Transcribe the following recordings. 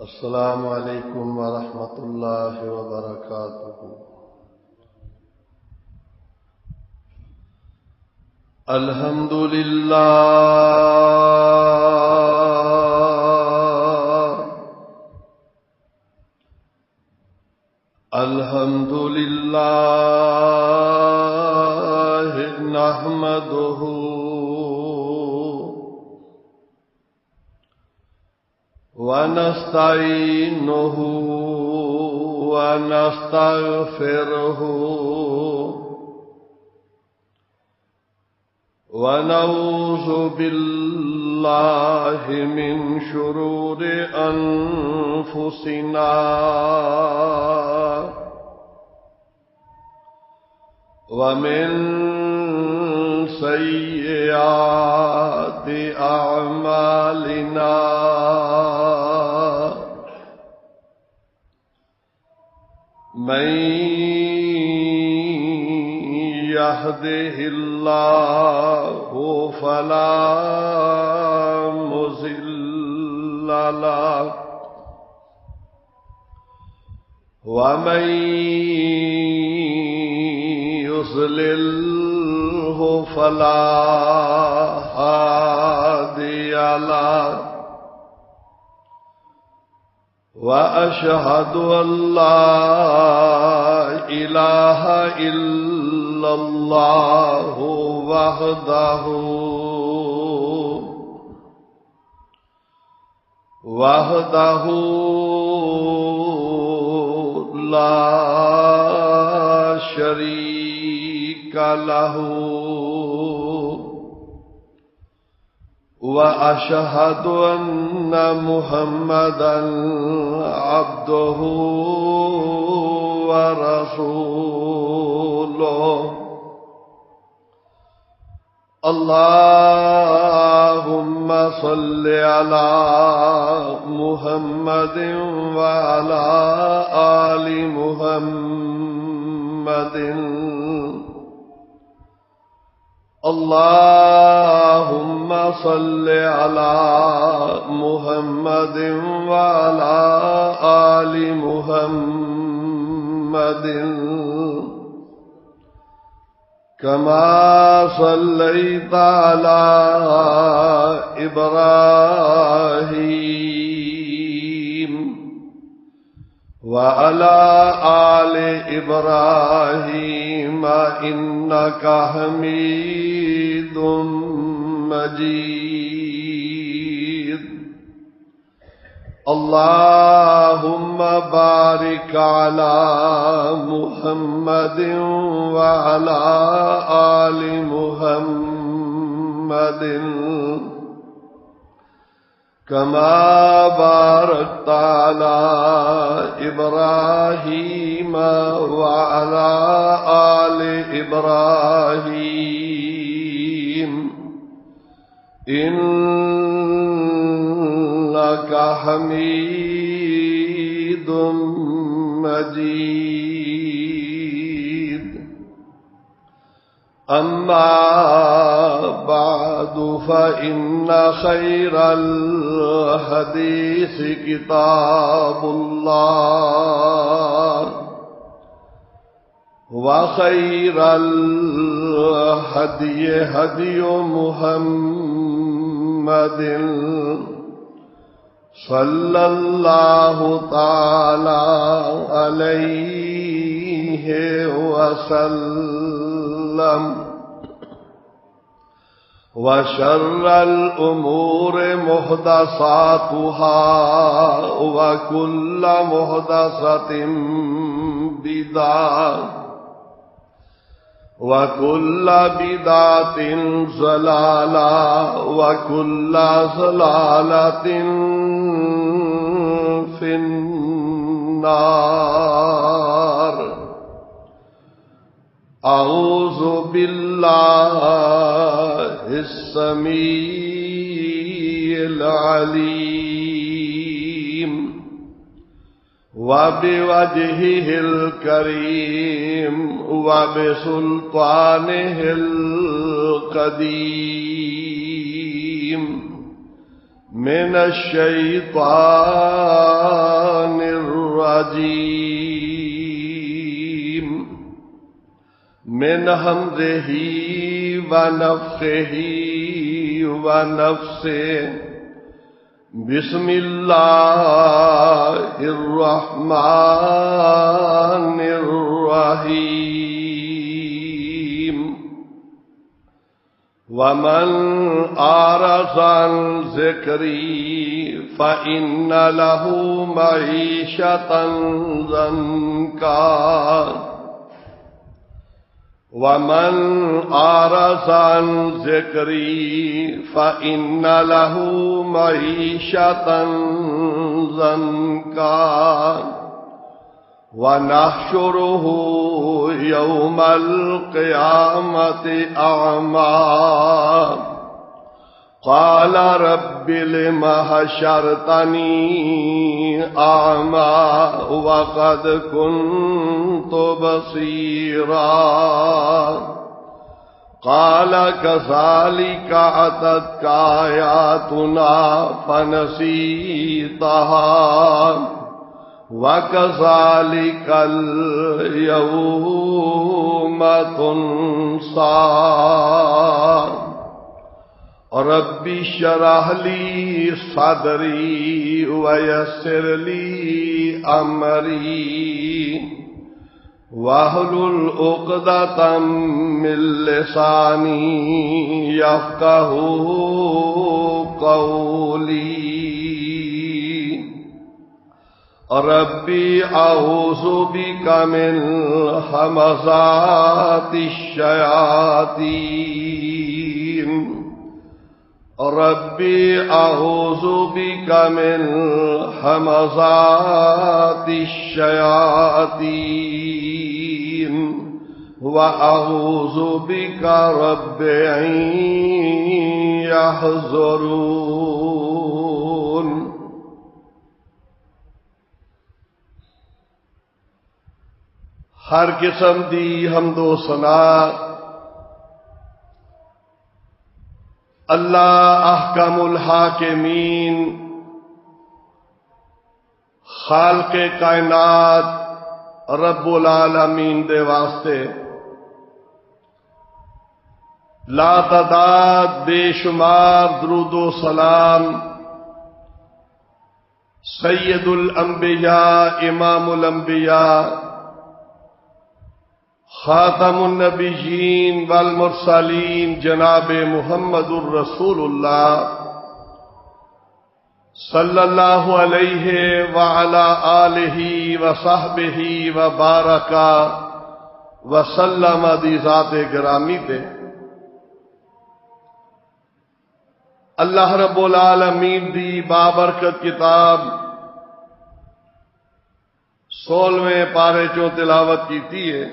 السلام علیکم ورحمۃ اللہ وبرکاتہ۔ الحمد للہ الحمد للہ نحمدہ ونستعینہ ونستغفرہ ونعوذ باللہ من شرور انفسنا ومن سیئات اعمالنا من يهده الله فلا مضل له ومن يضلله فلا هادي له وأشهد أن لا إله إلا الله وحده لا شريك له وأشهد أن محمدا عبده ورسوله اللهم صل على محمد وعلى آل محمد اللهم صل على محمد وعلى آل محمد كما صليت على إبراهيم وعلى آل إبراهيم إنك حميد مجيد اللهم بارك على محمد وعلى آل محمد كما باركت على إبراهيم وعلى آل إبراهيم إنك حميد مجيد أما بعد فإن خير الحديث كتاب الله وخير الهدي هدي محمد صلى الله تعالى عليه وسلم وشر الأمور محدثاتها وكل محدثة بدعة وكل بدعة ضلالة وكل ضلالة في النار أعوذ بالله السميع العليم وبوجهه الكريم وبسلطانه القديم من الشيطان الرجيم من همزه ونفخه ونفسه بسم الله الرحمن الرحيم ومن أعرض عن ذكري فإن له معيشة ضنكا ومن أعرض عن ذكري فإن له معيشة ضنكا ونحشره يوم القيامة أعمى قال رب لم حشرتني أعمى وقد كنت بصيرا قال كذلك أتتك آياتنا فنسيتها وَكَذَلِكَ الْيَوْمَ تُنْسَى رَبِّ اشْرَحْ لِي صَدْرِي وَيَسِّرْ لِي أَمْرِي وَاحْلُلْ عُقْدَةً مِّن لِّسَانِي يَفْقَهُوا قَوْلِي ربي أعوذ بك من همزات الشياطين ربي أعوذ بك من همزات الشياطين وأعوذ بك رب أن يحضرون ہر قسم دی حمد و ثنا اللہ احکم الحاکمین خالق کائنات رب العالمین دے واسطے لا تعداد بے شمار درود و سلام سید الانبیاء امام الانبیاء خاتم النبیین والمرسلین جناب محمد الرسول اللہ صلی اللہ علیہ وعلا آلہ وصحبہ وبارک وسلم دی ذات گرامی تے اللہ رب العالمین دی بابرکت کتاب 16ویں پارے چوں تلاوت کیتی ہے.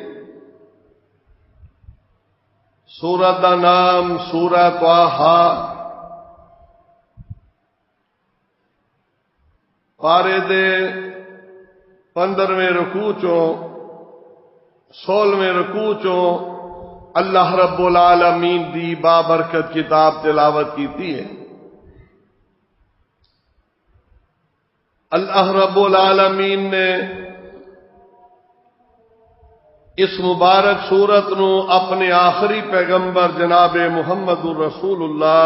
سورت دا نام سورہ طٰہٰ. پارے دے 15ویں رکوع چوں 16ویں رکوع چوں اللہ رب العالمین دی بابرکت کتاب تلاوت کیتی ہے. اللہ رب العالمین نے اس مبارک سورت نو اپنے آخری پیغمبر جناب محمد الرسول اللہ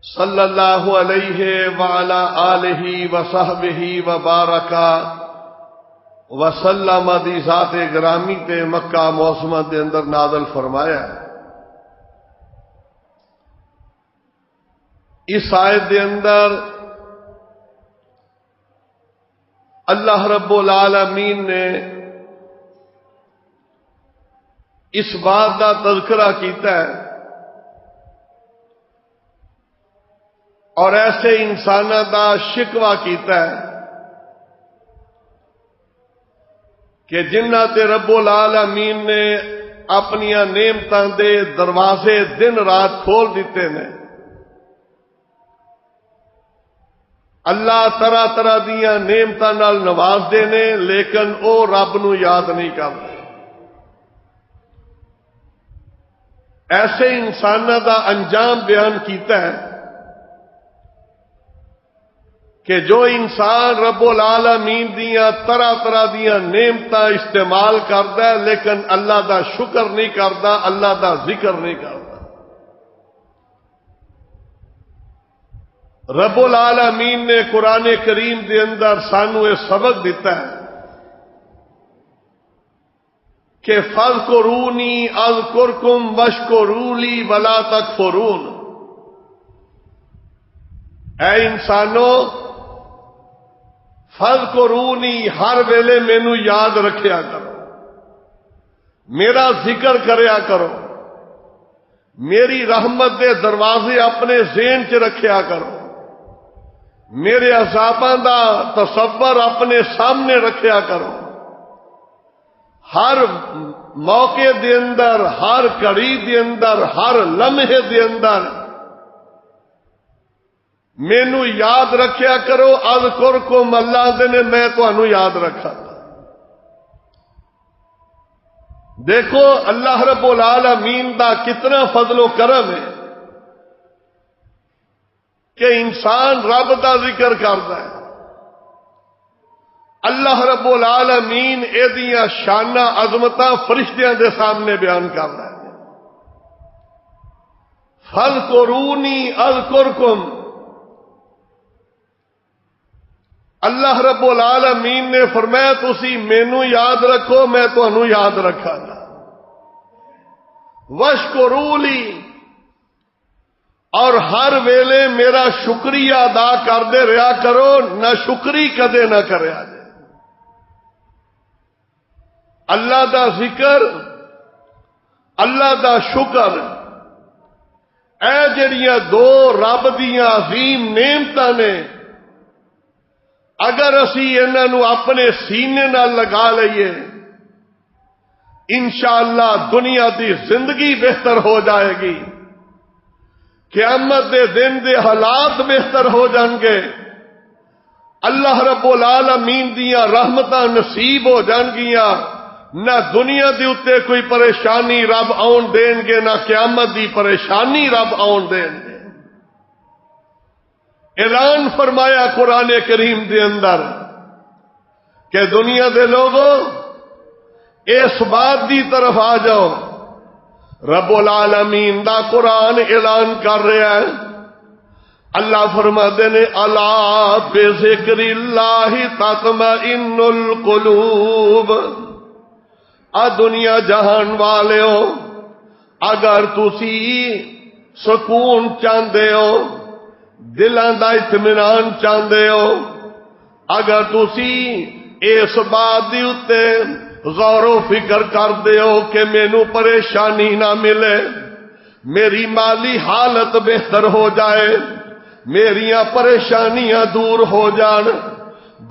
صلی اللہ علیہ وعلا آلہ وصحبہ وبارک وسلم دی ذات گرامی تے مکہ معظمہ دے اندر نازل فرمایا ہے. اس آیت دے اندر اللہ رب العالمین نے اس بات کا تذکرہ کیتا ہے اور ایسے انسانوں کا شکوہ کیتا ہے کہ جنہ تے رب العالمین نے اپنی نعمتاں دے دروازے دن رات کھول دیتے ہیں. اللہ طرح طرح دیا نعمتاں نال نواز دینے لیکن او رب نو یاد نہیں کرتے. ایسے انسانوں کا انجام بیان کیتا ہے کہ جو انسان رب العالمین دیاں طرح طرح دیاں نعمتاں استعمال کردا ہے لیکن اللہ دا شکر نہیں کردا، اللہ دا ذکر نہیں کردا۔ رب العالمین نے قرآن کریم دے اندر سانو یہ سبق دیتا ہے کہ فاذکرونی اذکرکم واشکروا لی ولا تکفرون۔ اے انسانو فاذکرونی، ہر ویلے مینوں یاد رکھیا کرو، میرا ذکر کریا کرو، میری رحمت دے دروازے اپنے ذہن چ رکھیا کرو، میرے عذاباں دا تصور اپنے سامنے رکھیا کرو، ہر موقع دے اندر، ہر گھڑی دے اندر، ہر لمحے دے اندر مینوں یاد رکھیا کرو۔ اذکرکم، اللہ دے نے میں تانوں یاد رکھا۔ دیکھو اللہ رب العالمین دا کتنا فضل و کرم ہے کہ انسان رب دا ذکر کردا ہے۔ اللہ رب العالمین ایدیاں شاناں عظمتاں فرشتیاں دے سامنے بیان کردا ہے۔ فاذکرونی اذکرکم، اللہ رب العالمین نے فرمایا تسی مینوں یاد رکھو، میں تانوں یاد رکھاں گا۔ واشکروا لی، اور ہر ویلے میرا شکریہ ادا کردے رہا کرو، نہ شکری کدے نہ کریا جائے۔ اللہ دا ذکر، اللہ دا شکر، اے جڑیاں دو رب دیاں عظیم نعمتاں نے، اگر اسی انہاں نو اپنے سینے نال لگا لئیے انشاءاللہ دنیا دی زندگی بہتر ہو جائے گی، قیامت دے دن دے حالات بہتر ہو جان گے، اللہ رب العالمین دیاں رحمتاں نصیب ہو جان گیاں، نہ دنیا دی اتے کوئی پریشانی رب آن دین گے، نہ قیامت دی پریشانی رب آن دین گے۔ اعلان فرمایا قرآن کریم دے اندر کہ دنیا دے لوگوں اس بات دی طرف آ جاؤ، رب العالمین دا قرآن اعلان کر رہا ہے۔ اللہ فرماتے نے الا بذکر اللہ تطمئن القلوب، آ دنیا جہان والےو، اگر تسی سکون چاہندے ہو، دلاں دا اطمینان چاہندے ہو، اگر تسی اس بات دی اتے غور و فکر کردے ہو کہ مینوں پریشانی نہ ملے، میری مالی حالت بہتر ہو جائے، میریاں پریشانیاں دور ہو جان،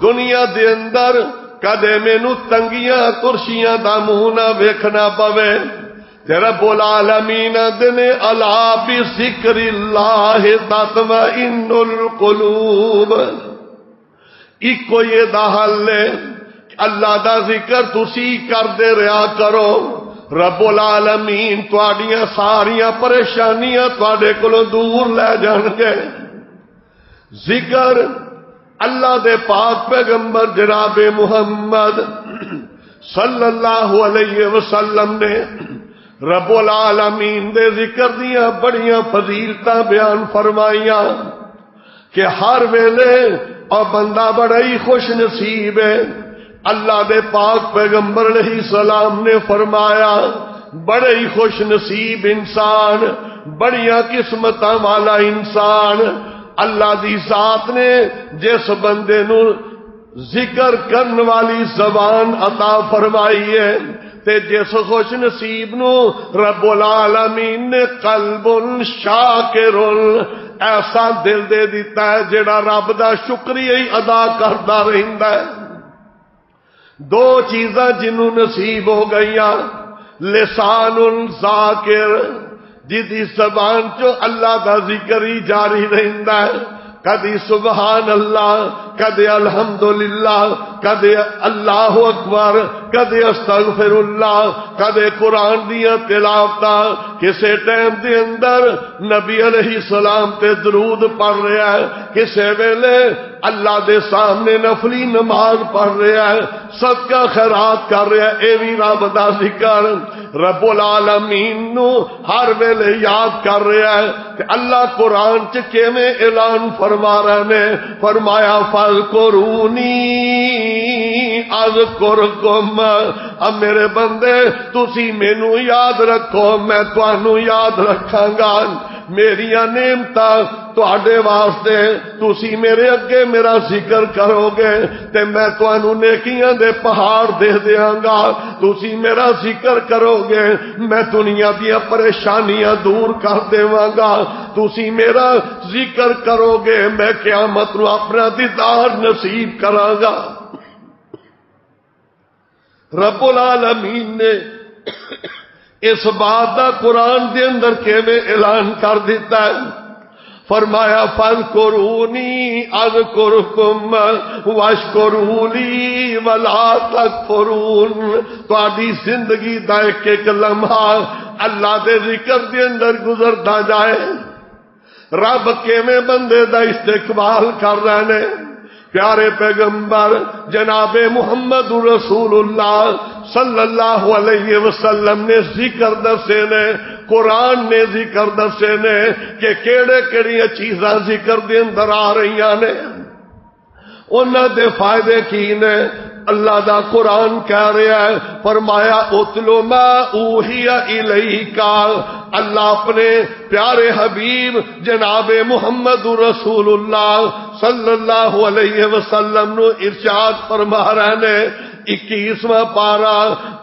دنیا دے اندر کدے مینوں تنگیاں ترشیاں دا منہ نہ ویکھنا پوے، رب العالمین دنے الا بذکر اللہ تطمئن القلوب۔ ایکو یہ دا حل ہے، اللہ دا ذکر تسی کردے رہا کرو، رب العالمین تواڈیاں ساریاں پریشانیاں تواڈے کولوں دور لے جان گے۔ ذکر اللہ دے پاک پیغمبر جناب محمد صلی اللہ علیہ وسلم نے رب العالمین دے ذکر دیاں بڑیاں فضیلتاں بیان فرمائیاں کہ ہر ویلے اور بندہ بڑا ہی خوش نصیب ہے۔ اللہ دے پاک پیغمبر علیہ السلام نے فرمایا بڑے ہی خوش نصیب انسان، بڑیاں قسمتاں والا انسان، اللہ دی ذات نے جس بندے نو ذکر کرن والی زبان عطا فرمائی ہے، تے جس خوش نصیب نو رب العالمین نے قلب شاکر ایسا دل دے دیتا ہے جڑا رب دا شکریہ ہی ادا کردا رہندا ہے۔ دو چیزاں جنوں نصیب ہو گئیاں، لسان ذاکر جدی زبان چو اللہ دا ذکر ہی جاری رہندا ہے، کدی سبحان اللہ، کدی الحمدللہ، کدے اللہ اکبر، کدے استغفر اللہ، کدے قرآن دیا تلاوتاں، کسے ٹائم دے اندر نبی علیہ السلام تے درود پڑھ رہا ہے، کسے ویلے اللہ دے سامنے نفلی نماز پڑھ رہا ہے، صدقہ خیرات کر رہا ہے، اے بھی رب دا ذکر رب العالمین نو ہر ویلے یاد کر رہا ہے کہ اللہ قرآن چ کیویں اعلان فرما رہے نے، فرمایا فاذکرونی اذکرکم، اب میرے بندے تسی مینوں یاد رکھو میں تانوں یاد رکھاں گا، میریاں نعمتاں تواڈے واسطے، تسی میرے اگے میرا ذکر کرو گے تے میں تانوں نیکیاں دے پہاڑ دے دیاں گا، تسی میرا ذکر کرو گے میں دنیا دیاں پریشانیاں دور کر دیواں گا، تسی میرا ذکر کرو گے میں قیامت نو اپنا دیدار نصیب کراں گا۔ رب العالمین نے اس بات کا قرآن دے اندر کیویں اعلان کر دیتا ہے، فرمایا فاذکرونی اذکرکم واشکروا لی ولا تکفرون، تہاڈی زندگی دا ایک ایک لمحہ اللہ دے ذکر دے اندر گزرتا جائے، رب کیویں بندے دا استقبال کر رہے نے۔ پیارے پیغمبر جناب محمد رسول اللہ صلی اللہ علیہ وسلم نے ذکر دسے نے، قرآن نے ذکر دسے نے کہ کیڑے کیڑی چیزاں ذکر دے اندر آ رہی نے، انہاں دے فائدے کی نے۔ اللہ دا قرآن کہہ رہا ہے، فرمایا اتلو ما اوحی الیک، اللہ اپنے پیارے حبیب جناب محمد رسول اللہ صلی اللہ علیہ وسلم نو ارشاد فرما رہے نے، 21واں پارہ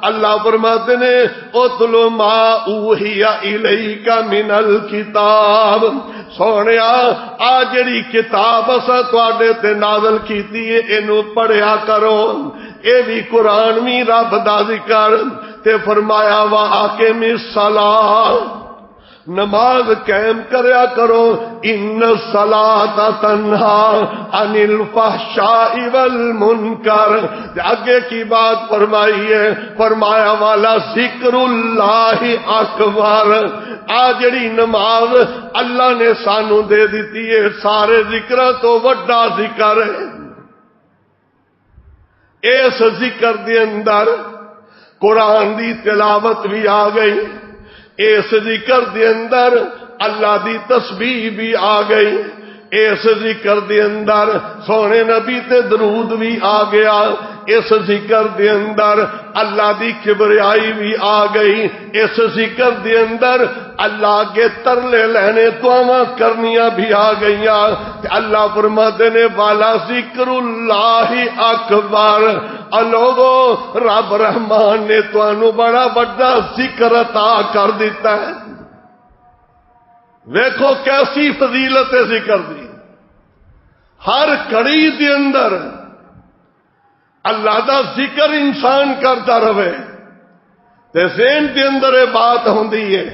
اللہ فرماتے نے اتلو ما اوحی الیک من الکتاب، سونیا آ جڑی کتاب اسا تواڈے تے نازل کیتی ہے اینو پڑھیا کرو، اے بھی قرآن بھی رب دا ذکر تے فرمایا واقم الصلاۃ، نماز قائم کریا کرو، ان الصلاۃ تنہی عن الفحشاء والمنکر، آگے کی بات فرمائی ہے، فرمایا والا ذکر اللہ اکبر، آ جڑی نماز اللہ نے سانو دے دیتی ہے سارے ذکر تو وڈا ذکر ہے۔ اس ذکر دے اندر قرآن دی تلاوت بھی آ گئی، اس ذکر دے اندر اللہ دی تسبیح بھی آ گئی، اس ذکر دے اندر سونے نبی تے درود بھی آ گیا، اس ذکر دے اندر اللہ دی کبریائی بھی آ گئی، اس ذکر دے اندر اللہ کے ترلے لینے دعاواں کرنیاں بھی آ گئیاں، اللہ فرماتے نے والا ذکر اللہ اکبر، لوگو رب رحمان نے تانوں بڑا بڑا ذکر عطا کر دیتا ہے۔ ویکھو کیسی فضیلت ہے ذکر دی، ہر کڑی دے اندر اللہ دا ذکر انسان کرتا رہے تے ذہن دے اندر یہ بات ہوندی ہے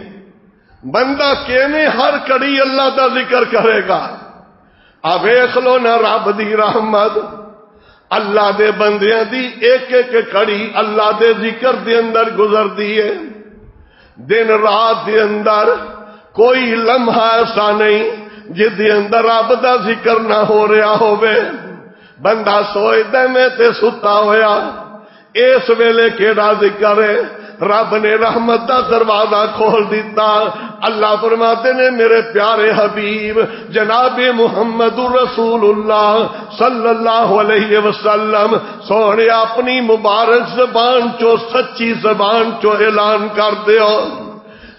بندہ کیویں ہر کڑی اللہ دا ذکر کرے گا۔ اب ویکھ لو نا رب دی رحمت، اللہ دے بندیاں دی ایک ایک کڑی اللہ دے ذکر دے اندر گزردی ہے، دن رات دے اندر کوئی لمحہ ایسا نہیں جس دے اندر رب دا ذکر نہ ہو رہا ہوئے، بندہ سوچدا میں تے ستا ہویا اس ویلے کیڑا ذکر ہے، رب نے رحمت دا دروازہ کھول دیتا، اللہ فرماتے نے میرے پیارے حبیب جناب محمد رسول اللہ صلی اللہ علیہ وسلم سونے اپنی مبارک زبان چو سچی زبان چو اعلان کر دیو۔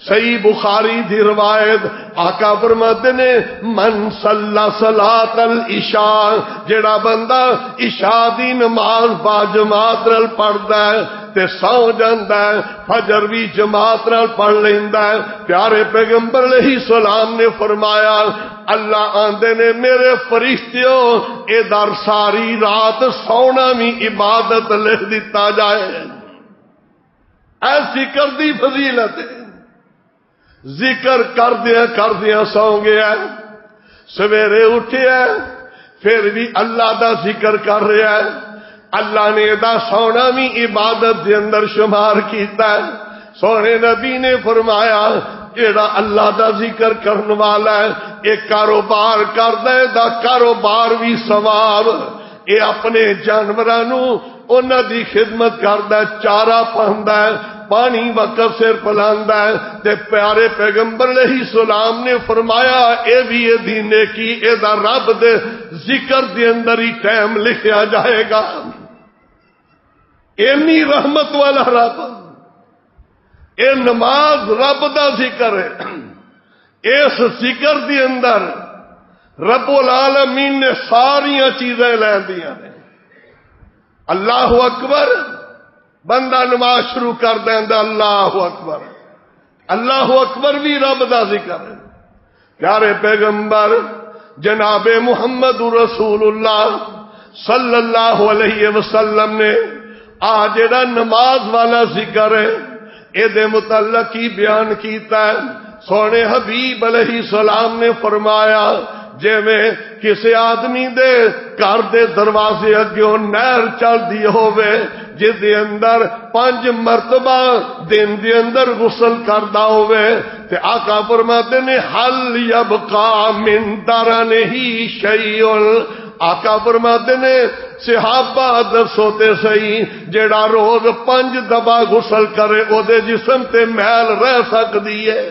صحیح بخاری دی روایت آقا فرماتے نے من صلی صلاۃ العشاء، جڑا بندہ عشاء دی نماز با جماعت نال پڑھدا ہے تے سو جاندا ہے، فجر بھی جماعت نال پڑھ لیندا ہے، پیارے پیغمبر علیہ السلام نے فرمایا اللہ آندے نے میرے فرشتیوں اے در ساری رات سونا بھی عبادت لکھ دیتا جائے۔ ایسی کر دی فضیلت ہے، ذکر کر دیا سو گیا، سویرے اٹھیا پھر بھی اللہ دا ذکر کر رہا ہے، اللہ نے دا سونا بھی عبادت دے اندر شمار کیتا ہے. سونے نبی نے فرمایا جیڑا اللہ دا ذکر کرن والا ہے ایک کاروبار کردا ہے دا کاروبار بھی ثواب. اے اپنے جانورانوں انہاں دی خدمت کردا ہے, چارہ پاندا ہے, پانی وقت سر پلاندا ہے. تے پیارے پیغمبر علیہ السلام نے فرمایا اے بھی اے دی نیکی اے دا رب دے ذکر دے اندر ہی ٹائم لکھیا جائے گا. اینی رحمت والا رب, اے نماز رب دا ذکر ہے. اس ذکر دی اندر رب العالمین نے ساریاں چیزیں لے دیا نے. اللہ اکبر, بندہ نماز شروع کر دیندا اللہ اکبر. اللہ اکبر بھی رب دا ذکر ہے. پیارے پیغمبر جناب محمد رسول اللہ صلی اللہ علیہ وسلم نے آ جڑا نماز والا ذکر ہے اے دے متعلق ہی بیان کیتا ہے. سونے حبیب علیہ السلام نے فرمایا جویں کسی آدمی دے گھر دے دروازے اگوں نہر چل دی ہووے جس دے اندر 5 مرتبہ دن دے اندر غسل کردا ہووے تے آقا فرماتے نے حل یبقا من درنہ شیء. آقا فرماتے نے صحابہ دسو تے صحیح جیڑا روز 5 دفعہ غسل کرے او دے جسم تے میل رہ سکدی ہے؟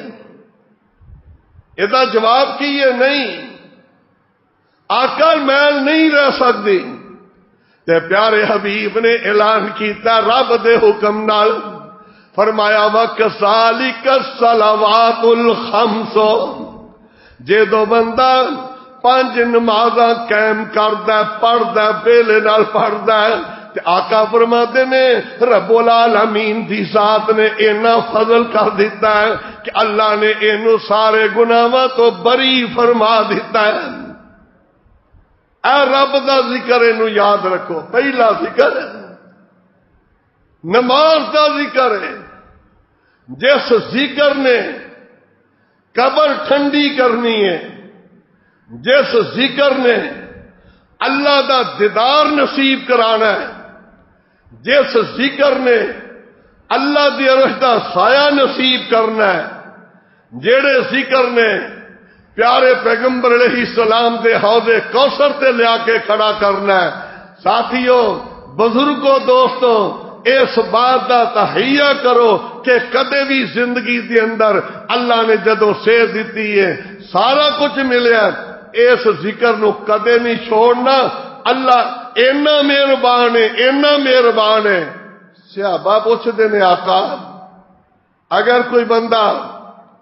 ادا جواب کی ہے نہیں, آقا میل نہیں رہ سکتی. تے پیارے حبیب نے اعلان کیتا رب دے حکم نال فرمایا وَكَذَلِكَ الصَّلَوَاتُ الْخَمْسُ. جدوں بندہ 5 نمازاں قائم کردا ہے پڑھدا ہے بیلے نال پڑھدا ہے تے آقا فرماتے نے رب العالمین دی ذات نے اینا فضل کر دیتا ہے کہ اللہ نے اینو سارے گناہاں تو بری فرما دیتا ہے. اے رب دا ذکر اینو یاد رکھو. پہلا ذکر ہے نماز دا ذکر ہے. جس ذکر نے قبر ٹھنڈی کرنی ہے, جس ذکر نے اللہ دا دیدار نصیب کرانا ہے, جس ذکر نے اللہ دی عرش دا سایہ نصیب کرنا ہے, جیڑے ذکر نے پیارے پیغمبر علیہ السلام دے حوض کوثر تے لیا کے کھڑا کرنا ہے. ساتھیوں, بزرگوں, دوستوں, اس بات دا تحیہ کرو کہ کدے بھی زندگی دے اندر اللہ نے جدو سے دیتی ہے سارا کچھ ملیا, اس ذکر نو کدے نہیں چھوڑنا. اللہ اینا مہربان ہے, اینا مہربان ہے. صحابہ پوچھتے نے آقا اگر کوئی بندہ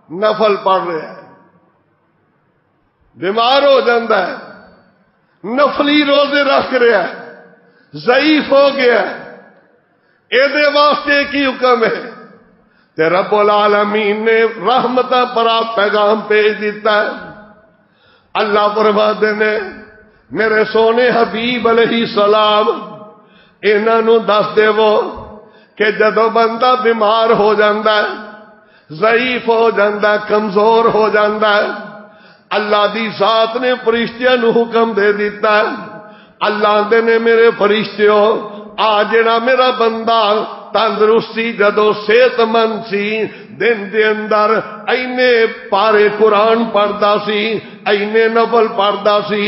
نفل پڑھ رہا ہے, بیمار ہو جاتا ہے, نفلی روزے رکھ رہا ہے, ضعیف ہو گیا ہے, اے دے واسطے کی حکم ہے؟ تے رب العالمین نے رحمتہ پرا پیغام بھیج دیتا ہے. اللہ فرماتے نے میرے سونے حبیب علیہ السلام انہاں نو دس دیو کہ جدو بندہ بیمار ہو جاتا ہے, ضعیف ہو جاتا ہے, کمزور ہو جاتا ہے, اللہ دی ذات نے فرشتیاں نو حکم دے دیتا ہے. اللہ دے نے میرے فرشتیوں آ جڑا میرا بندہ تندرستی جدو صحت مند سی دن دے اندر اینے پارے قرآن پڑھدا سی, اینے نفل پڑھدا سی,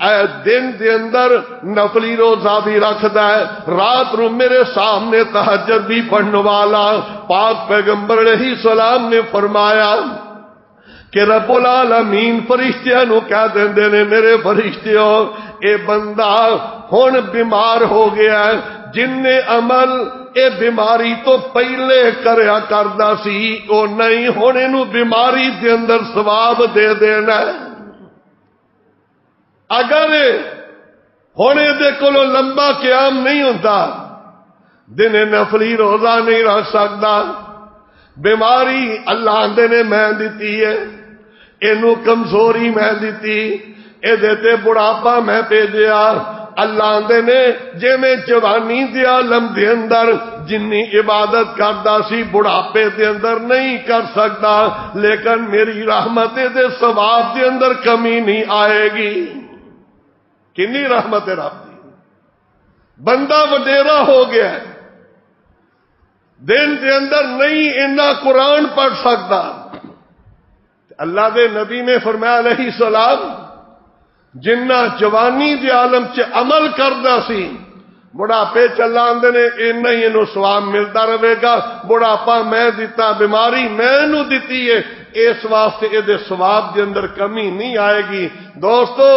اے دن دے اندر نفلی روزہ بھی رکھدا ہے, رات نو میرے سامنے تہجد بھی پڑھن والا. پاک پیغمبر علیہ السلام نے فرمایا کہ رب العالمین فرشتیاں نو کہہ دیندے نے میرے فرشتیوں اے بندہ ہن بیمار ہو گیا ہے, جن نے عمل اے بیماری تو پہلے کریا کردا سی او نہیں ہن اینو بیماری دے اندر ثواب دے دینا ہے. اگر ہن دے کولوں لمبا قیام نہیں ہوندا, دن نفلی روزہ نہیں رکھ سکدا, بیماری اللہ دے نے میں دتی ہے, اینو کمزوری میں دتی, اے دیتے بڑھاپا میں بھیجیا. اللہ دے نے جے میں جوانی دے عالم دے اندر جنی عبادت کردا سی بڑھاپے دے اندر نہیں کر سکتا, لیکن میری رحمت دے ثواب دے اندر کمی نہیں آئے گی. کنی رحمت رب دی. بندہ وڈیرا ہو گیا ہے، دن کے اندر نہیں اینا قرآن پڑھ سکتا۔ اللہ دے نبی نے فرمایا علیہ السلام، جنہ جوانی دے عالم چ عمل کردا سی، بڑھاپے چلا آندے نے اینا ہی انہوں ثواب ملتا رہے گا۔ بڑھاپا میں دیتا، بیماری میں نو دیتی ہے، اس واسطے اے دے ثواب دے اندر کمی نہیں آئے گی۔ دوستو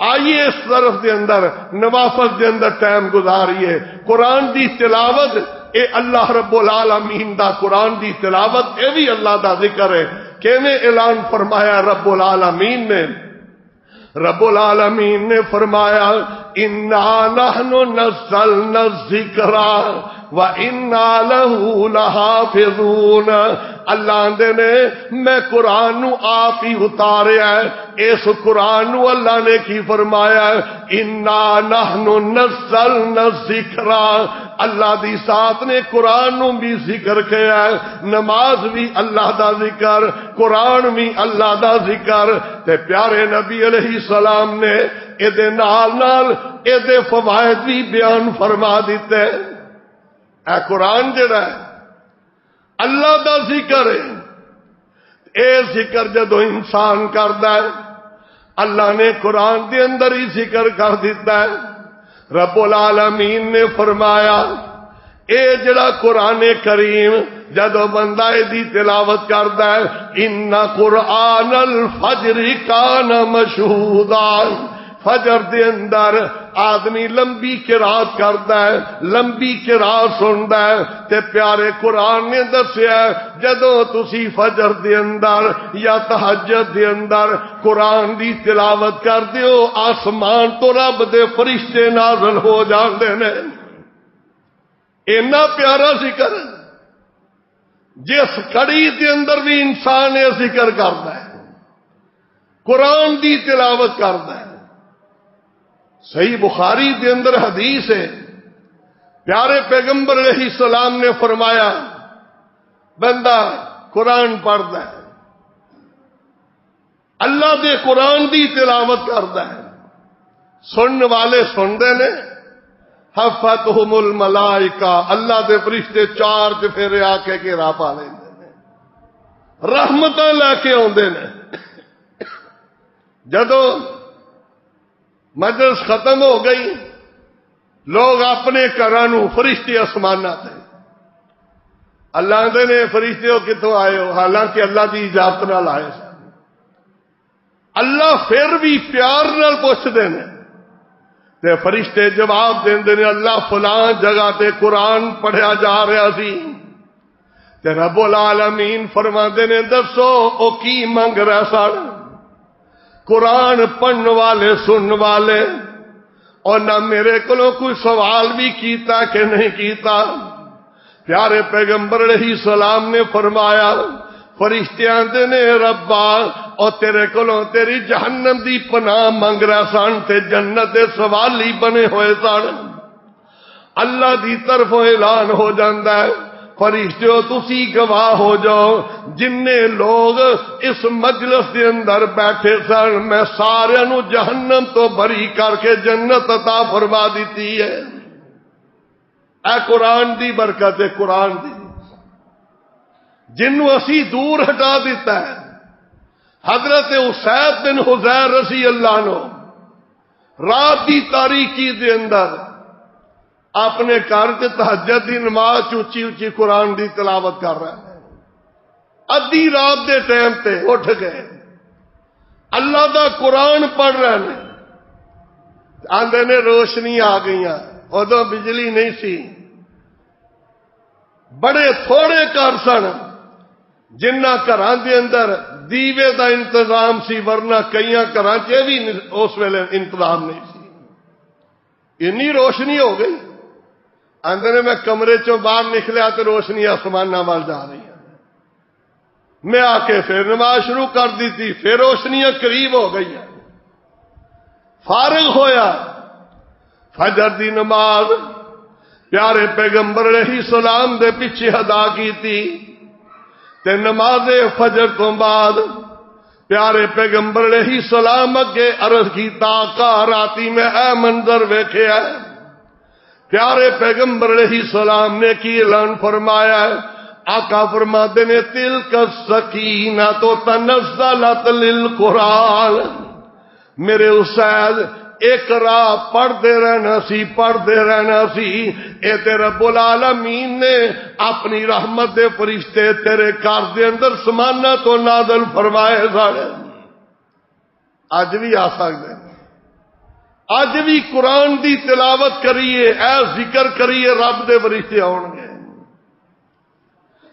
آئیے اس طرف دے اندر نوافل دے اندر ٹائم گزاریے۔ قرآن دی تلاوت اے اللہ رب العالمین دا قرآن دی تلاوت اے بھی اللہ دا ذکر ہے۔ کیویں اعلان فرمایا رب العالمین نے؟ رب العالمین نے فرمایا انا نحن نزلنا الذکر وَإِنَّا لَهُ لَحَافِظُونَ۔ اللہ آندے نے میں قرآن نو آپ ہی اتاریا ہے۔ اس قرآن نو اللہ نے کی فرمایا ہے اِنَّا نَحْنُ نَزَّلْنَا الذِّكْرَ۔ اللہ دی ذات نے قرآن نو بھی ذکر کیا ہے، نماز بھی اللہ دا ذکر، قرآن بھی اللہ دا ذکر۔ تے پیارے نبی علیہ السلام نے اے دے نال اے دے فوائد بھی بیان فرما دیتے۔ اے قرآن جڑا ہے اللہ دا ذکر ہے، اے ذکر جدو انسان کردا ہے اللہ نے قرآن دے اندر ہی ذکر کر دیتا ہے۔ رب العالمین نے فرمایا اے جڑا قرآن کریم جدو بندہ دی تلاوت کردا ہے ان قرآن الفجر کان مشہودا، فجر دے اندر آدمی لمبی قرات کردا ہے، لمبی قرات سندا ہے، تے پیارے قرآن نے دسیا جدوں تسی فجر دے اندر یا تہجد دے اندر قرآن دی تلاوت کردے ہو آسمان تو رب دے فرشتے نازل ہو جاندے نے۔ اینا پیارا ذکر جس کڑی دے اندر بھی انسان یہ ذکر کردا ہے، قرآن دی تلاوت کردا ہے۔ صحیح بخاری دے اندر حدیث ہے، پیارے پیغمبر علیہ السلام نے فرمایا بندہ قرآن پڑھدا ہے، اللہ دے قرآن دی تلاوت کردا ہے، سننے والے سندے نے، حفتہم الملائکہ، اللہ دے فرشتے چار چفیرے آ کے گھیرا پا لیندے نے، رحمتاں لے کے آندے نے۔ جدوں مجلس ختم ہو گئی لوگ اپنے گھراں نو فرشتے آسماناں تے، اللہ دے نے فرشتے ہو کتوں آئے ہو؟ حالانکہ اللہ دی اجازت نال آئے سن۔ اللہ پھر بھی پیار نال پوچھدے نے تے فرشتے جواب دیندے نے اللہ فلاں جگہ تے قرآن پڑھیا جا رہا سی، تے رب العالمین فرماندے نے دسو او کی منگ رہا سن؟ قرآن پڑھن والے سن والے، اور نہ میرے کو کوئی سوال بھی کیتا کہ نہیں کیتا۔ پیارے پیغمبر علیہ السلام نے فرمایا فرشتے آندے نے ربا اور تیرے کو تیری جہنم دی پناہ منگ رہا سن تے جنت دے سوالی بنے ہوئے سن۔ اللہ دی طرف اعلان ہو جاندہ ہے فرشتیو تسی گواہ ہو جاؤ، جننے لوگ اس مجلس دے اندر بیٹھے سن میں سارے نو جہنم تو بری کر کے جنت عطا فرما دیتی ہے۔ اے قرآن دی برکت ہے، قرآن دی جنوں اسی دور ہٹا دیتا ہے۔ حضرت اسید بن حضیر رضی اللہ عنہ رات دی تاریکی دے اندر اپنے گھر کے تہجد دی نماز اچھی اچھی قرآن دی تلاوت کر رہا ہے، ادھی رات دے ٹائم تے اٹھ گئے اللہ دا قرآن پڑھ رہے ہیں، آندے نے روشنی آ گئی، ادو بجلی نہیں سی، بڑے تھوڑے گھر سن جنہ گھراں دے اندر دیوے دا انتظام سی، ورنہ کئی گھراں چ بھی اس ویلے انتظام نہیں سی، انی روشنی ہو گئی۔ آندے نے میں کمرے چوں باہر نکلیا تو روشنی آسماناں وال جا رہی ہے، میں آ کے پھر نماز شروع کر دی تھی، پھر روشنیاں قریب ہو گئی ہیں، فارغ ہویا فجر دی نماز پیارے پیغمبر علیہ السلام دے پیچھے ادا کی تھی تے نماز فجر تو بعد پیارے پیغمبر علیہ السلام اگے عرض کیتا آقا راتی میں اے منظر ویکھیا ہے، پیارے پیغمبر علیہ السلام نے کی اعلان فرمایا ہے، آقا فرماتے نے تلک السکینۃ تنزلت للقرآن، میرے استاد اقرا پڑھتے رہنا سی، اے تے رب العالمین نے اپنی رحمت دے فرشتے تیرے گھر دے اندر سمانا تو نازل فرمائے سارے۔ اج بھی آ سکتے، اج بھی قرآن دی تلاوت کریے، اے ذکر کریے، رب دے فرشتے آؤ گے،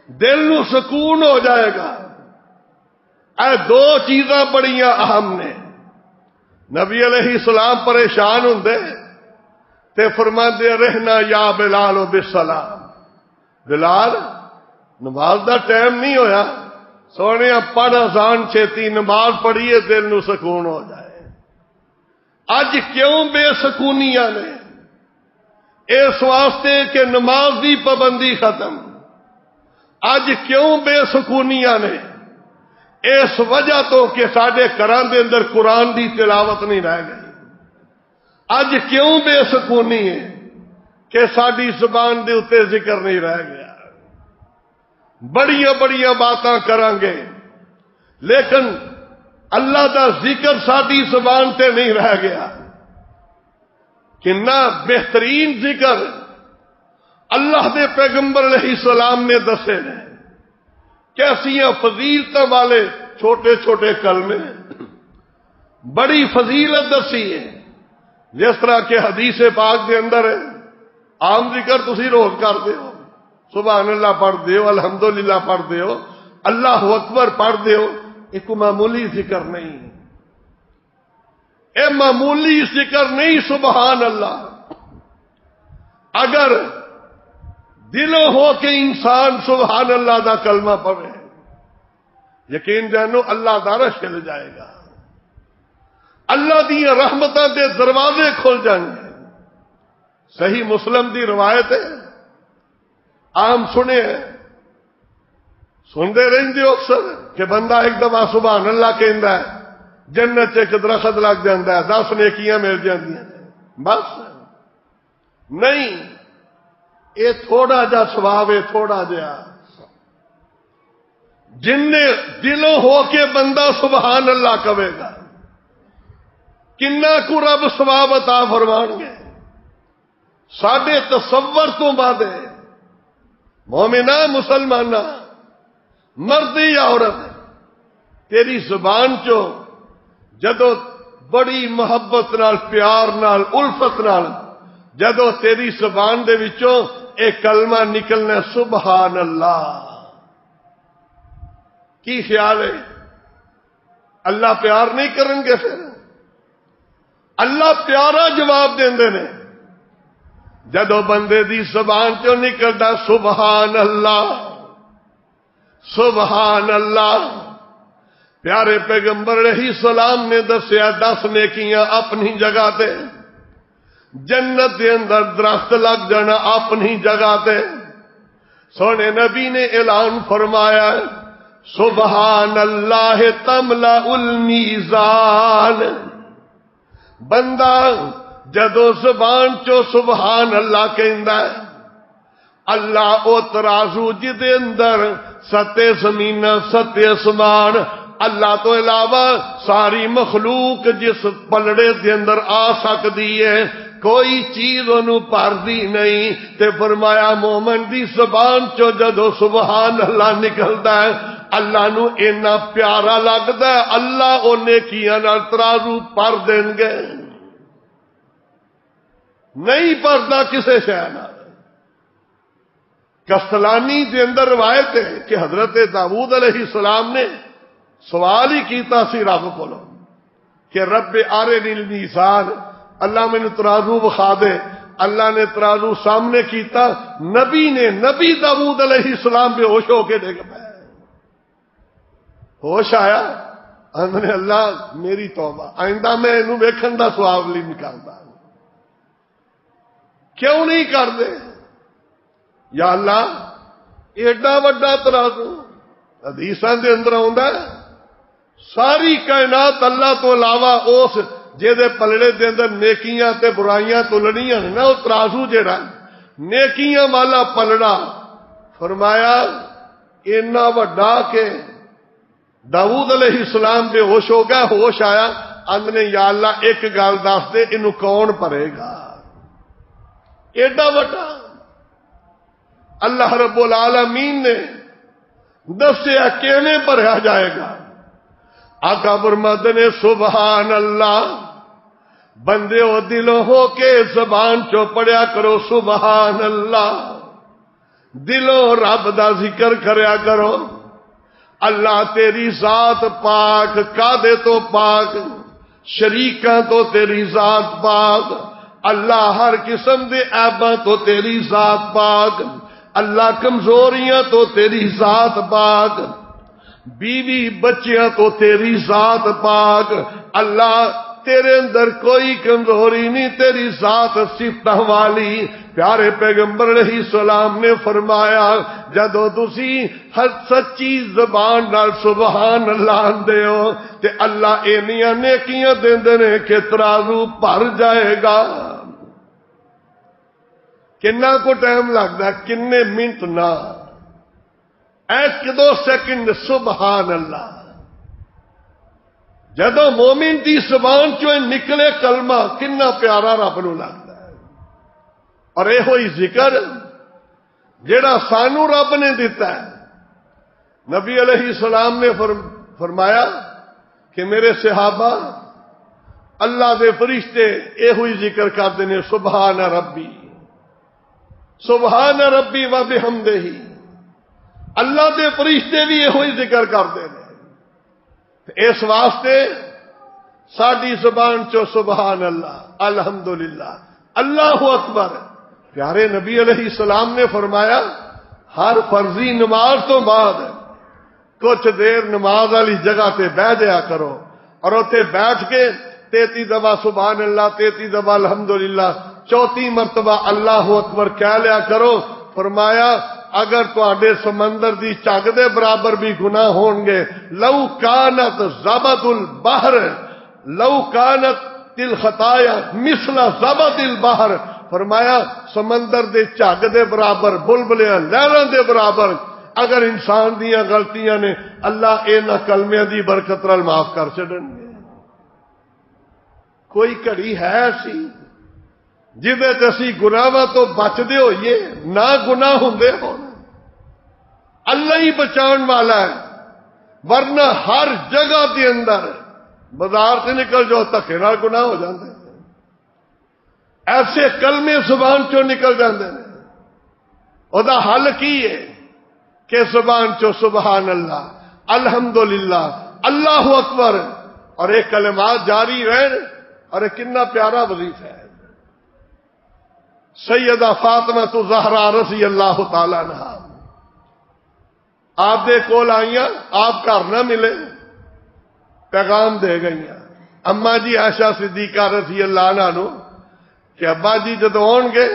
دل نو سکون ہو جائے گا۔ اے دو چیزاں بڑیاں اہم نے۔ نبی علیہ السلام پریشان ہوندے تے فرماندے رہنا یا بلال و بالسلام، بلال نماز دا ٹائم نہیں ہویا، سونے پڑھ آسان چھتی نماز پڑھیے دل نو سکون ہو جائے۔ اج کیوں بے سکونیاں نے؟ اس واسطے کہ نماز دی پابندی ختم۔ اج کیوں بے سکونیاں نے؟ اس وجہ تو کہ ساڈے گھراں دے اندر قرآن دی تلاوت نہیں رہ گئی۔ اج کیوں بے سکونی ہے؟ کہ ساڈی زبان دے اوتے ذکر نہیں رہ گیا۔ بڑیاں بڑیاں باتاں کران گے لیکن اللہ دا ذکر ساڈی زبان تے نہیں رہ گیا۔ کنا بہترین ذکر اللہ دے پیغمبر علیہ السلام نے دسے نے، کیسیاں فضیلتوں والے چھوٹے چھوٹے کلمے، بڑی فضیلت دسی ہے۔ جس طرح کہ حدیث پاک دے اندر ہے، عام ذکر تسی روز کرتے ہو، سبحان اللہ پڑھتے ہو، الحمدللہ پڑھتے ہو، اللہ اکبر پڑھتے ہو، ایک معمولی ذکر نہیں، اے معمولی ذکر نہیں سبحان اللہ۔ اگر دلوں ہو کے انسان سبحان اللہ دا کلمہ پڑھے، یقین جانو اللہ دا عرش ہل جائے گا، اللہ دی رحمتاں دے دروازے کھل جائیں گے۔ صحیح مسلم دی روایت ہے، عام سنے سنتے رہتے ہو اکثر کہ بندہ ایک دفعہ سبحان اللہ کہندا ہے، جنت ایک درخت لگ جاتا ہے، 10 نیکیاں مل جاندیاں، بس نہیں، یہ تھوڑا جا ثواب ہے، تھوڑا جا جن نے دلوں ہو کے بندہ سبحان اللہ کہے گا، کنا کو رب ثواب عطا فرمان گے، ساڈے تصور تو بعد ہے۔ مومنہ مسلمانہ، مرد یا عورت، تیری زبان چو جدو بڑی محبت نال، پیار نال، الفت نال جدو تیری زبان دے وچوں ایک کلمہ نکلنا سبحان اللہ، کی خیال ہے اللہ پیار نہیں کرن گے؟ پھر اللہ پیارا جواب دیندے نے جدو بندے دی زبان چوں نکلدا سبحان اللہ، سبحان اللہ۔ پیارے پیغمبر علیہ السلام نے دسیا 10 نیکیاں اپنی جگہ تے، جنت دے اندر درخت لگ جانا اپنی جگہ تے۔ سونے نبی نے اعلان فرمایا سبحان اللہ تملا المیزان، بندہ جدو زبان چو سبحان اللہ کہندا ہے، اللہ او ترازو جدے اندر 7 زمین 7 اسمان، اللہ تو علاوہ ساری مخلوق جس پلڑے دے اندر آ سکتی ہے، کوئی چیز انہوں پاردی نہیں، تے فرمایا مومن دی زبان چو جدو سبحان اللہ نکلدا ہے، اللہ نو اینا پیارا لگدا ہے، اللہ او نیکیاں نال ترازو پر دین گے، نہیں پردا کسے شے نال۔ کستلانی دے اندر روایت ہے کہ حضرت داؤد علیہ السلام نے سوال ہی کیتا سی رب کولو کہ رب ارنی المیزان، اللہ میں ترازو بخا دے۔ اللہ نے ترازو سامنے کیتا، نبی داؤد علیہ السلام بے ہوش ہو کے ڈگ پے، ہوش آیا، اندر اللہ میری توبہ، آئندہ میں انہوں ویکھن دا سواب لی نکالتا، کیوں نہیں کر دے یا اللہ ایڈا وڈا ترازو؟ حدیثاں دے اندر آندا ہے ساری کائنات اللہ تو علاوہ اس جہدے پلڑے دے اندر نیکیاں تے برائیاں تلنیاں نا، وہ ترازو جڑا نیکیاں والا پلڑا فرمایا اینا وڈا کہ داؤد علیہ السلام بے ہوش ہو گیا، ہوش آیا اندنے یا اللہ ایک گل دس دے انہوں کون بھرے گا؟ ایڈا وڈا اللہ رب العالمین نے دسیا کیویں بھریا جائے گا۔ آقا فرماتے نے سبحان اللہ، بندے ہو دلوں ہو کے زبان چو پڑھیا کرو سبحان اللہ، دلوں رب دا ذکر کریا کرو۔ اللہ تیری ذات پاک، کادے تو پاک، شریکاں تو تیری ذات پاک، اللہ ہر قسم دے عیباں تو تیری ذات پاک، اللہ کمزوریاں تو تیری ذات پاک، بیوی بچیاں تو تیری ذات پاک، اللہ تیرے اندر کوئی کمزوری نہیں، تیری ذات صفتاں والی۔ پیارے پیغمبر علیہ السلام نے فرمایا جدو تسی ہر سچی زبان نال سبحان اللہ آندے ہو تے اللہ اینیاں نیکیاں دیندے نے کہ ترازو بھر جائے گا۔ کنا کو ٹائم لگتا ہے؟ کنے منٹ نہ، ایک دو سیکنڈ سبحان اللہ۔ جدو مومن دی زبان چوں نکلے کلمہ کنا پیارا رب نو لگتا ہے۔ اور یہ ہوئی ذکر جیڑا سانو رب نے دیتا ہے۔ نبی علیہ السلام نے فرمایا کہ میرے صحابہ اللہ دے فرشتے یہ ہوئی ذکر کرتے ہیں سبحان ربی، سبحان ربی و بحمدہ، اللہ دے فرشتے بھی یہ ہوئی ذکر کرتے ہیں۔ اس واسطے ساڈی زبان چو سبحان اللہ، الحمدللہ، اللہ اکبر۔ پیارے نبی علیہ السلام نے فرمایا ہر فرضی نماز تو بعد کچھ دیر نماز والی جگہ تے بیٹھ جایا کرو اور اتنے بیٹھ کے 33 دفعہ سبحان اللہ، 33 دفعہ الحمدللہ، 34 مرتبہ اللہ اکبر کہہ لیا کرو۔ فرمایا اگر تواڈے سمندر دی چگ دے برابر بھی گناہ ہون گے، لو کانت زبد البحر، لو کانت الخطایا مثل زبد البحر، فرمایا سمندر دے چگ دے برابر، بلبلیاں لہراں دے برابر اگر انسان دیاں غلطیاں نے، اللہ انہاں کلمیاں دی برکت نال معاف کر چھڈن گے۔ کوئی گھڑی ہے ایسی جہدے تے اسی گناہاں تو بچدے ہوئیے نہ گناہ ہوندے ہون؟ اللہ ہی بچان والا ہے، ورنہ ہر جگہ دے اندر بازار سے نکل جاؤ دھکے نال گناہ ہو جاندے، ایسے کلمے زبان چوں نکل جاندے نے۔ او دا حل کی ہے کہ زبان چوں سبحان اللہ، الحمدللہ، اللہ اکبر اور ایک کلمات جاری رہن۔ اور ایک کتنا پیارا وظیفہ ہے۔ سیدہ فاطمہ تو زہرا رضی اللہ تعالی عنہا آپ دے کول آئیاں، آپ گھر نہ ملے، پیغام دے گئیاں اما جی عائشہ صدیقہ رضی اللہ عنہ نو کہ ابا جی جدو آن گے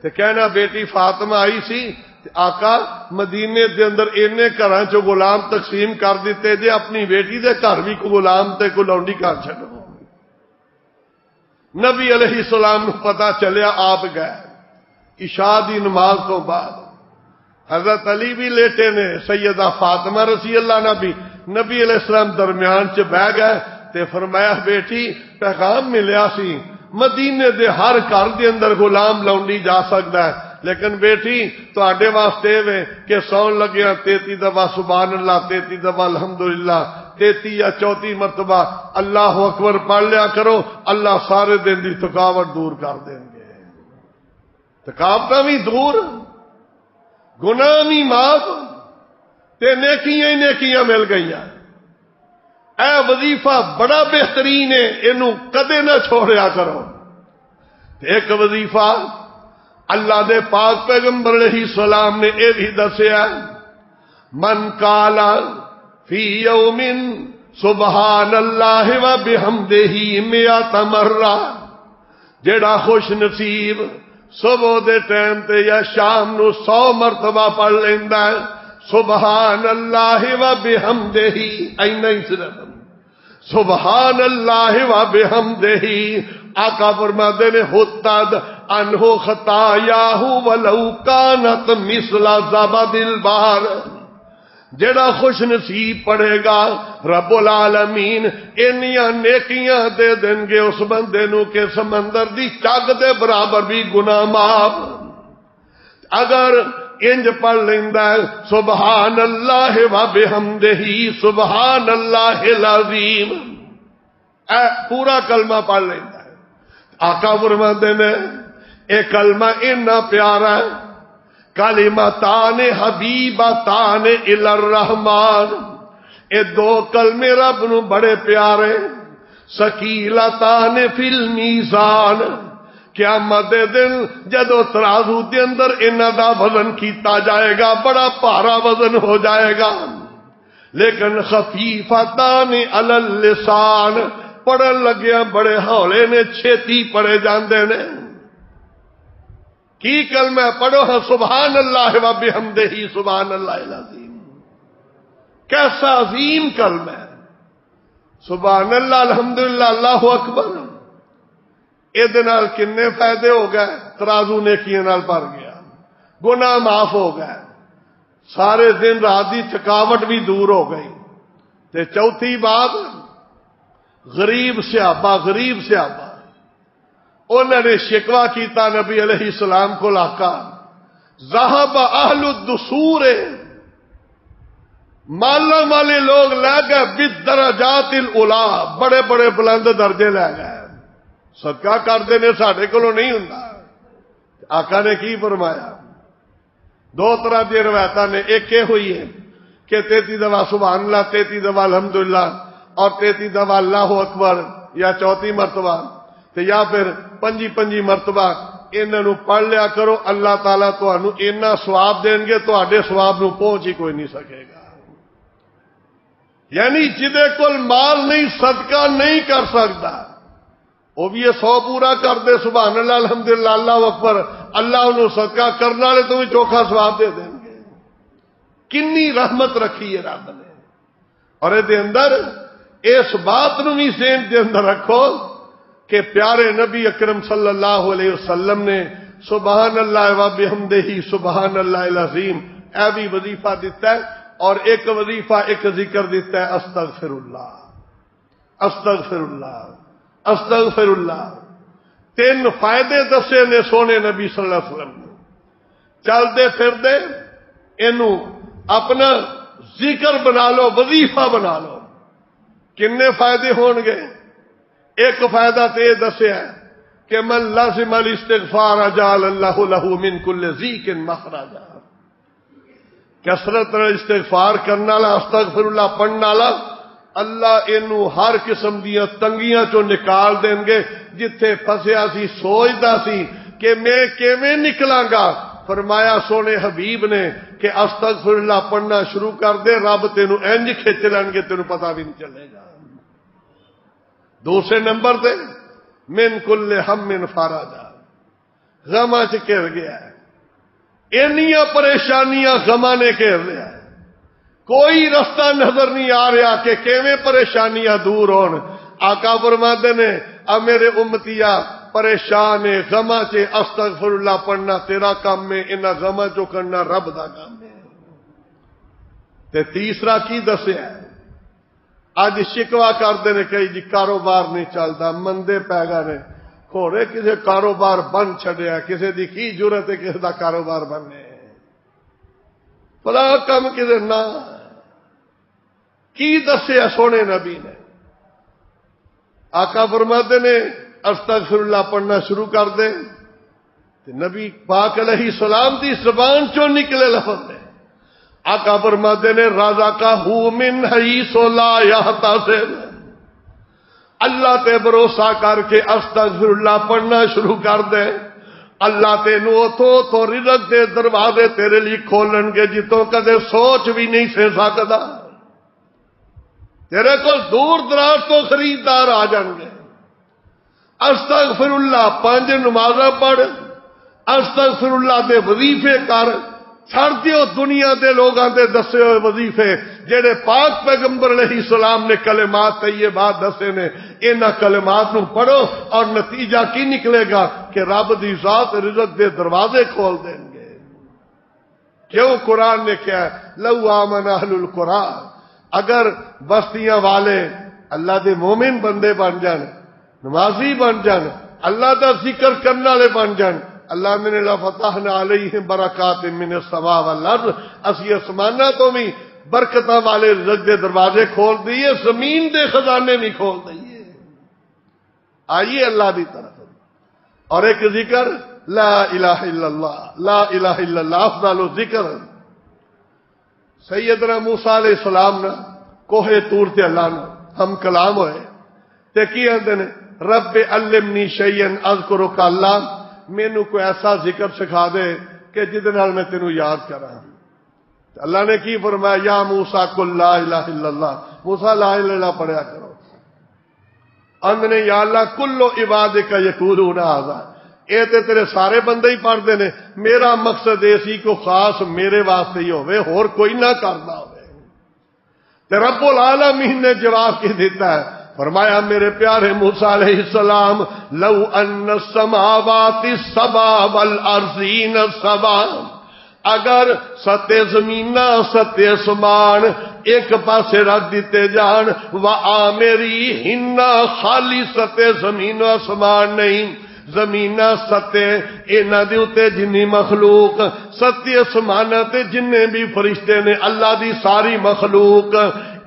تو کہنا بیٹی فاطمہ آئی سی، آقا مدینے دے اندر اینے گھراں چو غلام تقسیم کر دیتے جے، اپنی بیٹی دے گھر بھی کو غلام تے کو لونڈی کر چھڈو۔ نبی علیہ السلام نو پتا چلیا، آپ گئے عشاء دی نماز تو بعد۔ حضرت علی بھی لیٹے نے، سیدہ فاطمہ رضی اللہ عنہ بھی، نبی علیہ السلام درمیان چ بہ گئے تے فرمایا بیٹی پیغام ملیا سی مدینے دے ہر گھر دے اندر غلام لونڈی جا سکتا ہے، لیکن بیٹی تواڈے واسطے وے کہ سون لگیا 33 دفعہ سبحان اللہ، 33 دفعہ الحمدللہ، 33 یا 34 مرتبہ اللہ اکبر پڑھ لیا کرو، اللہ سارے دن دی تھکاوٹ دور کر دیں گے۔ تھکاوٹاں بھی دور، گناہ بھی معاف تے نیکیاں ہی نیکیاں مل گئیاں۔ اے وظیفہ بڑا بہترین ہے، اینو کدے نہ چھوڑیا کرو۔ ایک وظیفہ اللہ دے پاک پیغمبر علیہ السلام نے یہ بھی دسیا، من قالا فی یوم سبحان اللہ و بحمدہ 100 مرہ، جیڑا خوش نصیب صبح دے ٹائم تے یا شام نو 100 مرتبہ پڑھ لیندا ہے سبحان اللہ و بحمدہ، اینا ہی صرف سبحان اللہ و بحمدہ، آقا فرماتے نے حتت عنہ خطایاہ ولو کانت مثل زبد البحر، جڑا خوش نصیب پڑھے گا رب العالمین انیاں نیکیاں دے دیں گے اس بندے نو کہ سمندر دی چگ دے برابر بھی گناہ معاف۔ اگر انج پڑھ لیندا ہے سبحان اللہ و بحمدہ سبحان اللہ العظیم، اے پورا کلمہ پڑھ لیندا ہے، آقا فرماتے نے اے کلمہ اتنا پیارا ہے، کلمتان حبیبتان الی الرحمن، اے دو کلمے رب نو بڑے پیارے، ثقیلتان فی المیزان، قیامت دے دن جدو ترازو دے اندر انہاں دا وزن کیتا جائے گا بڑا بھارا وزن ہو جائے گا، لیکن خفیفتان علی اللسان، پڑھن لگیا بڑے ہولے نے، چھیتی پڑھے جاندے نے۔ کی کلمہ پڑھو ہے سبحان اللہ و بحمدہ سبحان اللہ العظیم، کیسا عظیم کلمہ ہے، سبحان اللہ الحمدللہ اللہ اکبر۔ یہ کنے فائدے ہو گئے؟ ترازو نیکیاں نال بھر گیا، گناہ معاف ہو گئے، سارے دن رات دی تھکاوٹ بھی دور ہو گئی۔ تے چوتھی بات، غریب صحابہ انہوں نے شکوا کیتا نبی علیہ السلام کو لاکا، ذہب اہل الدثور، مالا والے لوگ لے گئے بالدرجات الاولی، بڑے بڑے بلند درجے لے گئے، صدقہ کرتے نے ساڈے کولوں نہیں ہوندا۔ آقا نے کی فرمایا؟ دو طرح کی روایت نے، ایک یہ ہوئی ہے کہ 33 دفعہ سبحان اللہ، 33 دفعہ الحمدللہ اور 33 دفعہ اللہ اکبر، یا چوتھی مرتبہ تے یا پھر 25 مرتبہ انہاں پڑھ لیا کرو، اللہ تعالیٰ تانوں اتنا ثواب دیں گے تواڈے ثواب نو پہنچ ہی کوئی نہیں سکے گا۔ یعنی جدے کول مال نہیں صدقہ نہیں کر سکتا، وہ بھی یہ 100 پورا کر دے سبحان اللہ الحمدللہ اللہ اکبر، اللہ انہوں صدقہ کرنے والے تو بھی چوکھا ثواب دے دیں گے۔ کنی رحمت رکھی ہے رب نے۔ اور یہ اندر اس بات نو بھی ذہن دے اندر رکھو کہ پیارے نبی اکرم صلی اللہ علیہ وسلم نے سبحان اللہ و بحمدہ سبحان اللہ العظیم اے بھی وظیفہ دیتا ہے، اور ایک وظیفہ ایک ذکر دیتا ہے استغفر اللہ استغفر اللہ استغفر اللہ۔ 3 فائدے دسے نے سونے نبی صلی اللہ علیہ وسلم نے، چلتے پھرتے اینو اپنا ذکر بنا لو، وظیفہ بنا لو۔ کنے فائدے ہون گے؟ ایک فائدہ تو یہ دسیا ہے کہ من لازم الاستغفار جعل اللہ له من کل ضیق مخرجا، کثرت استغفار کرنا والا، استغفر اللہ پڑھنا والا، اللہ اینو ہر قسم دیا تنگیاں چوں نکال دیں گے۔ جتھے پھسیا سی سوچدا سی کہ میں کیویں نکلاں گا، فرمایا سونے حبیب نے کہ استغفر اللہ پڑھنا شروع کر دے، رب تینوں انج کھچ لین گے تینوں پتہ بھی نہیں چلے گا۔ دوسرے نمبر تے من کل ہم فرجا، غماں چ گھر گیا ہے، اینیاں پریشانیاں غماں نے گھیر لیا ہے، کوئی رستہ نظر نہیں آ رہا کہ کیویں پریشانیاں دور ہون۔ آقا فرماتے نے اے میرے امتیا پریشان ہے، غماں چ استغفر اللہ پڑھنا تیرا کام ہے، انہاں غماں چوں کرنا رب دا کام ہے۔ تے تیسرا کی دسیا ہے؟ اج شکوا کرتے ہیں کئی جی کاروبار نہیں چلتا، مندے پی گئے نے، کھوڑے کسی کاروبار بند چڈیا، کسی دی کی ضرورت ہے کسی دا کاروبار بننے، فلاں کم کسی نہ کی دسیا سونے نبی نے؟ آقا فرماتے نے استغفر اللہ پڑھنا شروع کر دے، نبی پاک علیہ السلام دی زبان چوں نکلے لفظ ہے، آقا فرماتے نے رزقہ من حیث لا یحتسب، اللہ تے بھروسہ کر کے استغفر اللہ پڑھنا شروع کر دے، اللہ تینوں تو رزق دے دروازے تیرے لیے کھولن گے جتوں کدے سوچ بھی نہیں سے سکتا، تیرے کو دور دراز تو خریدار آ جان گے۔ استغفر اللہ 5 نمازاں پڑھ، استغفر اللہ دے وظیفے کر، چھڑ دیو دنیا دے لوگاں دے دسے ہوئے وظیفے، جڑے پاک پیغمبر علیہ السلام نے کلمات طیبات دسے نے، انہاں کلمات نو پڑھو اور نتیجہ کی نکلے گا کہ رب دی ذات رزق دے دروازے کھول دیں گے۔ کیوں قرآن نے کیا ہے لو آمن اہل القرآن، اگر بستیاں والے اللہ دے مومن بندے بن جان، نمازی بن جان، اللہ دا ذکر کرنے والے بن جان، اللہ نے لفتحنا علیہم برکات من السماء والارض، اسی اسمانہ تو بھی برکتاں والے رزق دے دروازے کھول دیے، زمین دے خزانے بھی کھول دیے۔ آئیے اللہ دی طرف، اور ایک ذکر لا الہ الا اللہ، لا الہ الا اللہ افضل ذکر۔ سیدنا موسیٰ علیہ السلام نا کوہ طور تے اللہ نا ہم کلام ہوئے تے کی آندے نے رب علمنی شیئن اذکرک، اللہ مینوں کوئی ایسا ذکر سکھا دے کہ جدے نال میں تینوں یاد کراں۔ اللہ نے کی فرمایا یا موسیٰ قل لا الہ الا اللہ، موسیٰ لا الہ الا اللہ پڑھیا کرو۔ اندنے یا اللہ کلو عبادک یقولون ھذا، اے تے تیرے سارے بندے ہی پڑھ دے نے، میرا مقصد یہ سی کہ خاص میرے واسطے ہی ہوئے، اور کوئی نہ کرنا ہوئے۔ تے رب العالمین نے جواب کی دیتا ہے، فرمایا میرے پیارے موسیٰ علیہ السلام لو ان السماوات السبع والارضین السبع، اگر ستے زمینہ ستے اسمان ایک پاسے رکھ دیتے جان، وآمری ہنہ خالی ستے زمین و اسمان نہیں، زمینہ ستے اینا دیوتے جنی مخلوق، ستے اسمانہ تے جننے بھی فرشتے نے اللہ دی ساری مخلوق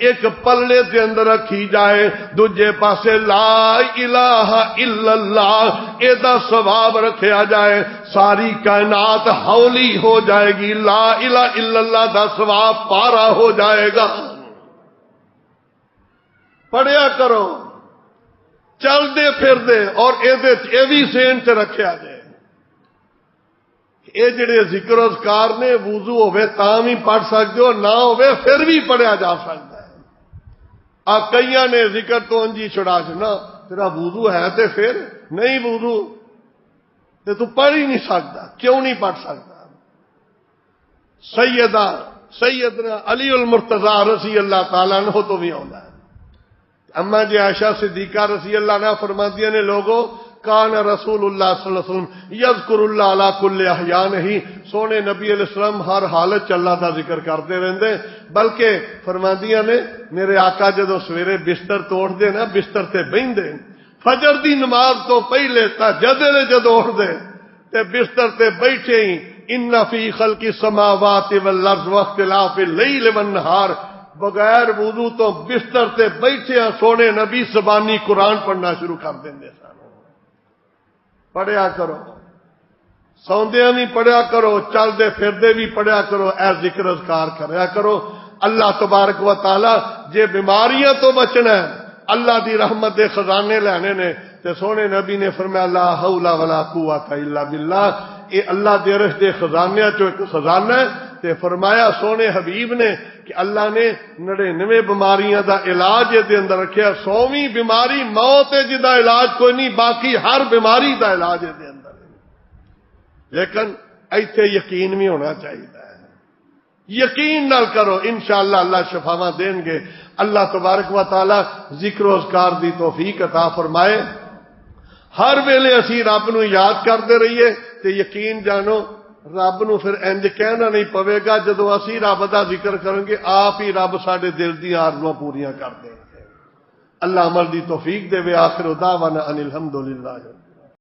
ایک پلے دے اندر رکھی جائے، دوجے پاسے لا الہ الا اللہ اے دا ثواب رکھیا جائے، ساری کائنات ہولی ہو جائے گی، لا الہ الا اللہ دا ثواب پارا ہو جائے گا۔ پڑھیا کرو، چل دے پھر دے، اور اے بھی سین تے رکھیا جائے۔ اے جڑے ذکر و اذکار نے وضو ہوئے تاں بھی پڑھ سکتے ہو، نہ ہوئے پھر بھی پڑھیا جا سکتا ہے۔ آپ کئیاں نے ذکر تو انجی چھڑا چھنا، تیرا وضو ہے تے پھر نہیں وضو تے تو پڑھ ہی نہیں سکتا، کیوں نہیں پڑھ سکتا؟ سیدنا علی المرتضی رضی اللہ تعالیٰ عنہ تو بھی آندا ہے، اما جی عائشہ صدیقہ رضی اللہ عنہ فرماتی نے لوگوں کان رسول اللہ صلی اللہ علیہ وسلم یذکر اللہ علی کل احیان ہی، سونے نبی علیہ السلام ہر حالت اللہ دا ذکر کرتے رہندے، بلکہ فرماندیاں نے میرے آقا جدو سویرے بستر توڑ دے نا، بستر تے بہندے فجر دی نماز تو پہلے تہجد نے جدو اٹھ دے تے بستر تے بیٹھے ہی ان فی خلق السماوات والارض واختلاف اللیل والنہار، بغیر وضو تو بستر تے بیٹھے سونے نبی زبانی قرآن پڑھنا شروع کر دیندے سن۔ پڑھیا کرو، سوندیاں بھی پڑھیا کرو، چل دے پھر دے بھی پڑھیا کرو، اے ذکر اذکار کریا کرو۔ اللہ تبارک و تعالی جے بیماریاں تو بچنا ہے، اللہ دی رحمت دے خزانے لینے نے، تے سونے نبی نے فرمایا لا حول ولا قوت الا باللہ، اے اللہ دے رش دے خزانے چو ایک خزانہ ہے۔ تے فرمایا سونے حبیب نے کہ اللہ نے 99 بیماریاں دا علاج دے اندر رکھیا، 100ویں بیماری موت ہے جدا علاج کوئی نہیں، باقی ہر بیماری دا علاج دے اندر ہے۔ لیکن ایتھے یقین بھی ہونا چاہیے، یقین نال کرو، انشاءاللہ اللہ شفاواں دیں گے۔ اللہ تبارک و تعالی ذکر و اذکار دی توفیق عطا فرمائے۔ ہر ویلے اسی رب نو یاد کرتے رہیے تے یقین جانو رب نو پھر انج کہنا نہیں پوے گا، جدو اسی رب دا ذکر کریں گے آپ ہی رب ساڈے دل دی آرزوئاں پوریاں کر دیں گے۔ اللہ عمل دی توفیق دے۔ آخر دعوانا ان الحمدللہ۔